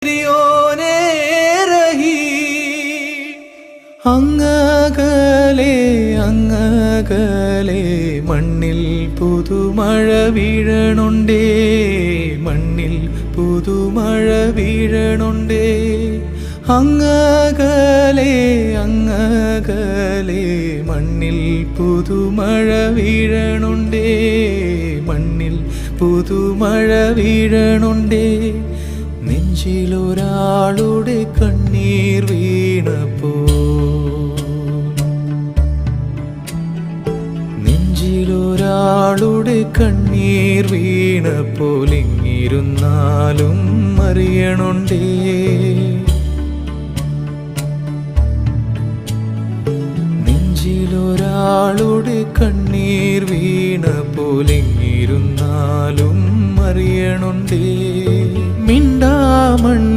പ്രിയോനേ റഹീം. അങ്ങകലെ അങ്ങകലെ മണ്ണിൽ പുതുമഴ വീഴണുണ്ടേ, മണ്ണിൽ പുതുമഴ വീഴണുണ്ടേ. അങ്ങകലെ അങ്ങകലെ മണ്ണിൽ പുതുമഴ വീഴണുണ്ടേ, മണ്ണിൽ പുതുമഴ വീഴണുണ്ടേ. നെഞ്ചിലൊരാളുടെ കണ്ണീർ വീണപ്പോ, നെഞ്ചിലൊരാളുടെ കണ്ണീർ വീണപ്പോൾ ഇങ്ങിരുന്നാലും അറിയണുണ്ടേ. നെഞ്ചിലൊരാളുടെ കണ്ണീർ വീണപ്പോൾ ഇങ്ങിരുന്നാലും അറിയണുണ്ടേ. മിണ്ടാമൺ